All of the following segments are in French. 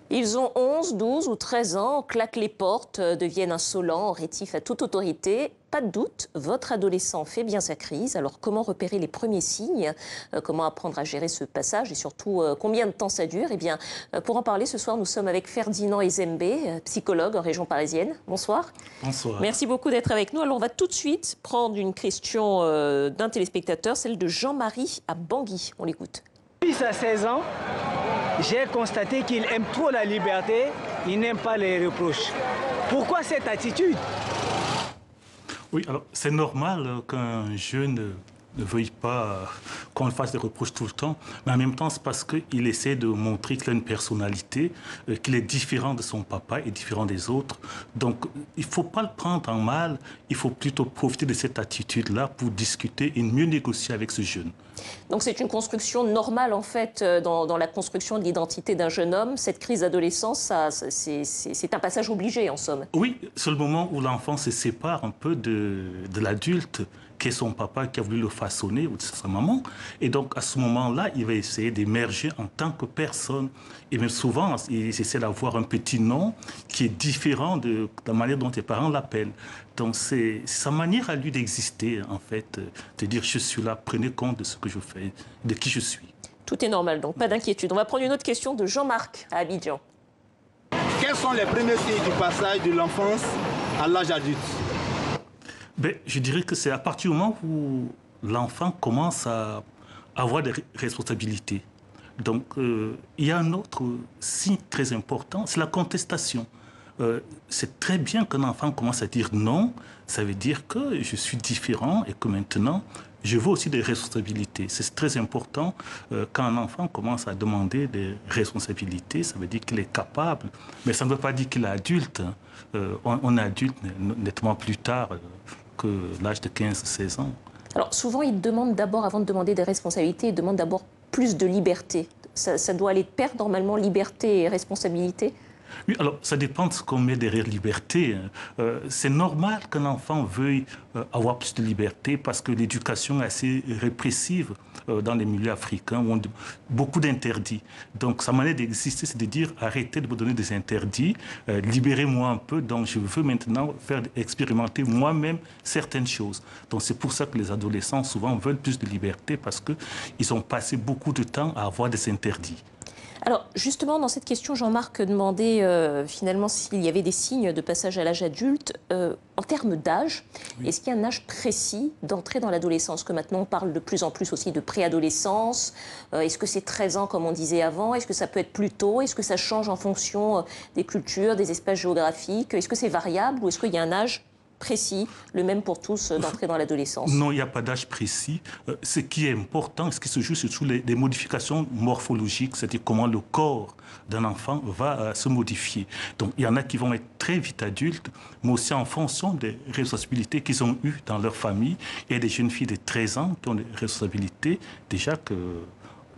Ils ont 11, 12 ou 13 ans, claquent les portes, deviennent insolents, rétifs à toute autorité. Pas de doute, votre adolescent fait bien sa crise. Alors comment repérer les premiers signes? Comment apprendre à gérer ce passage et surtout combien de temps ça dure? Eh bien, pour en parler ce soir, nous sommes avec Ferdinand Ezembe, psychologue en région parisienne. Bonsoir. Bonsoir. Merci beaucoup d'être avec nous. Alors on va tout de suite prendre une question d'un téléspectateur, celle de Jean-Marie à Bangui. On l'écoute. Fils à 16 ans, j'ai constaté qu'il aime trop la liberté, il n'aime pas les reproches. Pourquoi cette attitude? Oui, alors c'est normal qu'un jeune ne veuille pas qu'on le fasse des reproches tout le temps, mais en même temps, c'est parce qu'il essaie de montrer qu'il a une personnalité, qu'il est différent de son papa et différent des autres. Donc, il ne faut pas le prendre en mal, il faut plutôt profiter de cette attitude-là pour discuter et mieux négocier avec ce jeune. Donc c'est une construction normale en fait dans la construction de l'identité d'un jeune homme. Cette crise d'adolescence, c'est un passage obligé en somme. Oui, c'est le moment où l'enfant se sépare un peu de l'adulte qui est son papa, qui a voulu le façonner, ou sa maman. Et donc, à ce moment-là, il va essayer d'émerger en tant que personne. Et même souvent, il essaie d'avoir un petit nom qui est différent de la manière dont tes parents l'appellent. Donc, c'est sa manière à lui d'exister, en fait, de dire « je suis là, prenez compte de ce que je fais, de qui je suis ». Tout est normal, donc pas d'inquiétude. On va prendre une autre question de Jean-Marc à Abidjan. Quels sont les premiers signes du passage de l'enfance à l'âge adulte? Ben, je dirais que c'est à partir du moment où l'enfant commence à avoir des responsabilités. Donc, il y a un autre signe très important, c'est la contestation. C'est très bien qu'un enfant commence à dire non, ça veut dire que je suis différent et que maintenant, je veux aussi des responsabilités. C'est très important quand un enfant commence à demander des responsabilités, ça veut dire qu'il est capable, mais ça ne veut pas dire qu'il est adulte. On est adulte nettement plus tard que l'âge de 15-16 ans. Alors souvent, ils demandent d'abord, avant de demander des responsabilités, ils demandent d'abord plus de liberté. Ça doit aller de pair normalement, liberté et responsabilité. Oui, alors ça dépend de ce qu'on met derrière liberté. C'est normal qu'un enfant veuille avoir plus de liberté parce que l'éducation est assez répressive dans les milieux africains où on a beaucoup d'interdits. Donc sa manière d'exister, c'est de dire arrêtez de me donner des interdits, libérez-moi un peu, donc je veux maintenant faire expérimenter moi-même certaines choses. Donc c'est pour ça que les adolescents souvent veulent plus de liberté parce qu'ils ont passé beaucoup de temps à avoir des interdits. Alors justement, dans cette question, Jean-Marc demandait finalement s'il y avait des signes de passage à l'âge adulte. En termes d'âge, oui. Est-ce qu'il y a un âge précis d'entrée dans l'adolescence? Que maintenant on parle de plus en plus aussi de préadolescence. Est-ce que c'est 13 ans comme on disait avant? Est-ce que ça peut être plus tôt? Est-ce que ça change en fonction des cultures, des espaces géographiques? Est-ce que c'est variable ou est-ce qu'il y a un âge précis, le même pour tous, d'entrer dans l'adolescence? Non, il n'y a pas d'âge précis. Ce qui est important, ce qui se joue, c'est surtout les modifications morphologiques, c'est-à-dire comment le corps d'un enfant va se modifier. Donc, il y en a qui vont être très vite adultes, mais aussi en fonction des responsabilités qu'ils ont eues dans leur famille. Il y a des jeunes filles de 13 ans qui ont des responsabilités déjà que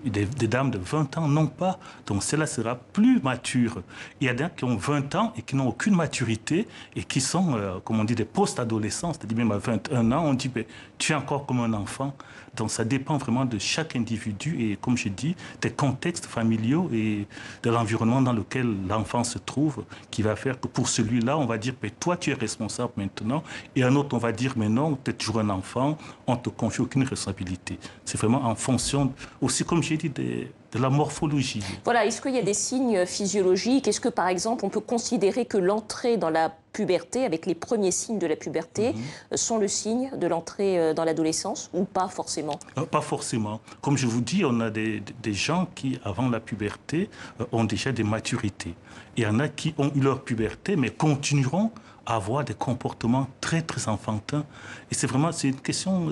des dames de 20 ans n'ont pas. Donc cela sera plus mature. Il y a des gens qui ont 20 ans et qui n'ont aucune maturité et qui sont, comme on dit, des post-adolescents. C'est-à-dire même à 21 ans, on dit tu es encore comme un enfant. Donc ça dépend vraiment de chaque individu et, comme je dis, des contextes familiaux et de l'environnement dans lequel l'enfant se trouve qui va faire que pour celui-là, on va dire toi, tu es responsable maintenant. Et un autre, on va dire mais non, tu es toujours un enfant, on ne te confie aucune responsabilité. C'est vraiment en fonction, aussi comme j'ai dit, de la morphologie. Voilà, est-ce qu'il y a des signes physiologiques? Est-ce que, par exemple, on peut considérer que l'entrée dans la puberté, avec les premiers signes de la puberté, sont le signe de l'entrée dans l'adolescence ou pas forcément? Pas forcément. Comme je vous dis, on a des gens qui, avant la puberté, ont déjà des maturités. Il y en a qui ont eu leur puberté, mais continueront à avoir des comportements très, très enfantins. Et c'est une question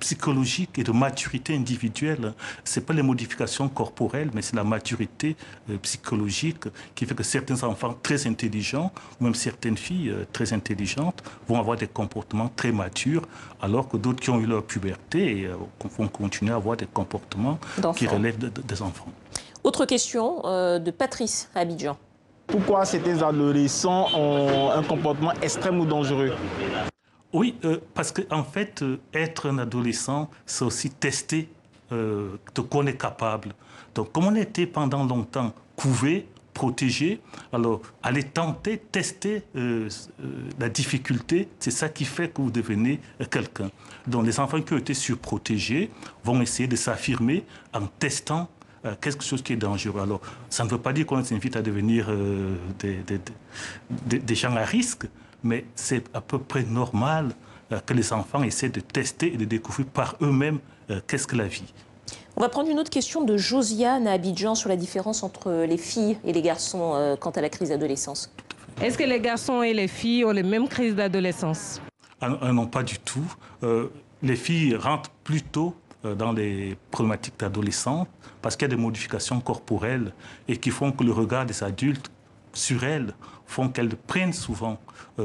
psychologique et de maturité individuelle. Ce n'est pas les modifications corporelles, mais c'est la maturité psychologique qui fait que certains enfants très intelligents, ou même certaines filles très intelligentes, vont avoir des comportements très matures, alors que d'autres qui ont eu leur puberté vont continuer à avoir des comportements qui relèvent des enfants. Autre question de Patrice à Abidjan. Pourquoi certains adolescents ont un comportement extrême ou dangereux? Oui, parce qu'en fait, être un adolescent, c'est aussi tester de quoi on est capable. Donc, comme on était pendant longtemps couvé protégé, alors allez tenter, tester la difficulté, c'est ça qui fait que vous devenez quelqu'un. Donc les enfants qui ont été surprotégés vont essayer de s'affirmer en testant quelque chose qui est dangereux. Alors, ça ne veut pas dire qu'on les invite à devenir des gens à risque, mais c'est à peu près normal que les enfants essaient de tester et de découvrir par eux-mêmes qu'est-ce que la vie. On va prendre une autre question de Josiane à Abidjan sur la différence entre les filles et les garçons quant à la crise d'adolescence. Est-ce que les garçons et les filles ont les mêmes crises d'adolescence? Non, pas du tout. Les filles rentrent plutôt dans les problématiques d'adolescents parce qu'il y a des modifications corporelles et qui font que le regard des adultes sur elles font qu'elles prennent souvent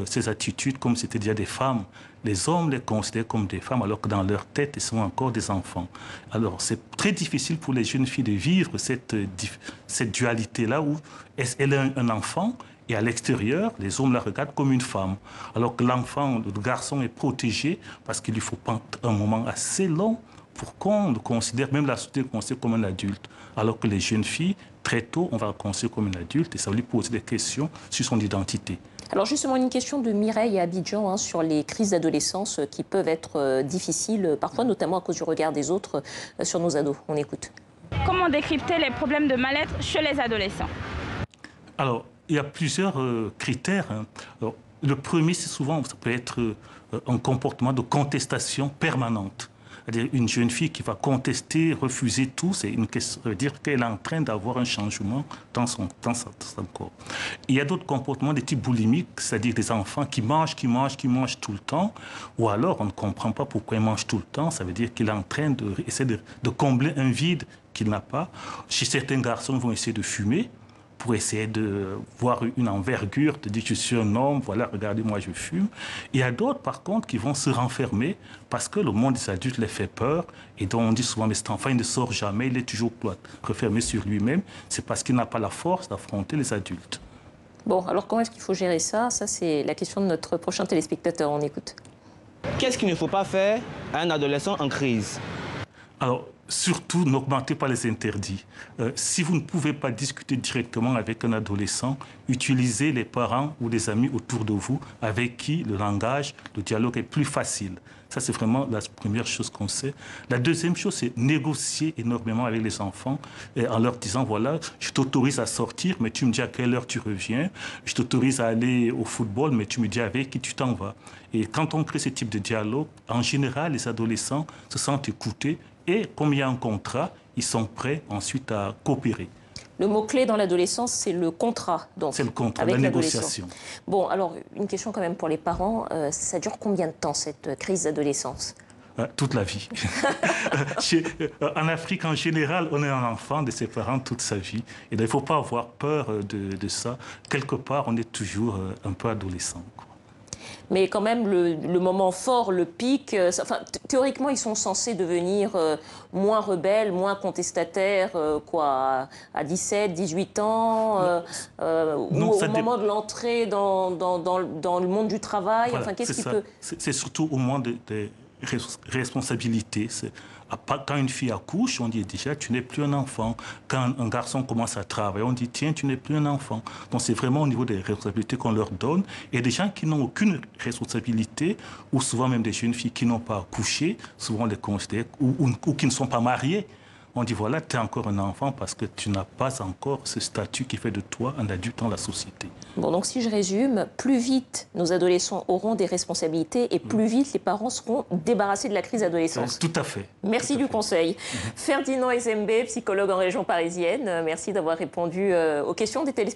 ces attitudes comme c'était déjà des femmes. Les hommes les considèrent comme des femmes alors que dans leur tête, ils sont encore des enfants. Alors c'est très difficile pour les jeunes filles de vivre cette dualité-là où elle est un enfant et à l'extérieur, les hommes la regardent comme une femme. Alors que l'enfant, le garçon est protégé parce qu'il lui faut un moment assez long pour qu'on le considère, même la société le considère comme un adulte. Alors que les jeunes filles, très tôt, on va le considérer comme un adulte et ça va lui poser des questions sur son identité. Alors justement, une question de Mireille à Abidjan sur les crises d'adolescence qui peuvent être difficiles, parfois notamment à cause du regard des autres sur nos ados. On écoute. Comment décrypter les problèmes de mal-être chez les adolescents? Alors, il y a plusieurs critères. Alors, le premier, c'est souvent, ça peut être un comportement de contestation permanente. C'est-à-dire une jeune fille qui va contester, refuser tout, ça veut dire qu'elle est en train d'avoir un changement dans son corps. Il y a d'autres comportements de type boulimique, c'est-à-dire des enfants qui mangent tout le temps, ou alors on ne comprend pas pourquoi ils mangent tout le temps, ça veut dire qu'il est en train d'essayer de combler un vide qu'il n'a pas. Chez certains garçons, ils vont essayer de fumer, pour essayer de voir une envergure, de dire je suis un homme, voilà, regardez, moi je fume. Il y a d'autres, par contre, qui vont se renfermer parce que le monde des adultes les fait peur. Et donc on dit souvent, mais cet enfant, il ne sort jamais, il est toujours refermé sur lui-même. C'est parce qu'il n'a pas la force d'affronter les adultes. Bon, alors comment est-ce qu'il faut gérer ça? Ça, c'est la question de notre prochain téléspectateur. On écoute. Qu'est-ce qu'il ne faut pas faire à un adolescent en crise? Alors, surtout, n'augmentez pas les interdits. Si vous ne pouvez pas discuter directement avec un adolescent, utilisez les parents ou les amis autour de vous avec qui le langage, le dialogue est plus facile. Ça, c'est vraiment la première chose qu'on sait. La deuxième chose, c'est négocier énormément avec les enfants en leur disant, voilà, je t'autorise à sortir, mais tu me dis à quelle heure tu reviens. Je t'autorise à aller au football, mais tu me dis avec qui tu t'en vas. Et quand on crée ce type de dialogue, en général, les adolescents se sentent écoutés. Et comme il y a un contrat, ils sont prêts ensuite à coopérer. Le mot-clé dans l'adolescence, c'est le contrat. C'est le contrat, avec la négociation. Bon, alors, une question quand même pour les parents. Ça dure combien de temps, cette crise d'adolescence? Toute la vie. En Afrique, en général, on est un enfant de ses parents toute sa vie. Et donc, il ne faut pas avoir peur de ça. Quelque part, on est toujours un peu adolescent, quoi. Mais quand même, le moment fort, le pic, théoriquement, ils sont censés devenir moins rebelles, moins contestataires, à 17, 18 ans, ou au moment de l'entrée dans le monde du travail. Voilà, enfin, qu'est-ce qui peut... C'est surtout au moment des responsabilités. Quand une fille accouche, on dit déjà, tu n'es plus un enfant. Quand un garçon commence à travailler, on dit, tiens, tu n'es plus un enfant. Donc c'est vraiment au niveau des responsabilités qu'on leur donne. Et des gens qui n'ont aucune responsabilité, ou souvent même des jeunes filles qui n'ont pas accouché, souvent on les considère, ou qui ne sont pas mariées. On dit, voilà, tu es encore un enfant parce que tu n'as pas encore ce statut qui fait de toi un adulte dans la société. Bon, donc si je résume, plus vite nos adolescents auront des responsabilités et plus vite les parents seront débarrassés de la crise d'adolescence. Tout à fait. Merci du conseil. Ferdinand Ezembe, psychologue en région parisienne, merci d'avoir répondu aux questions des téléspectateurs.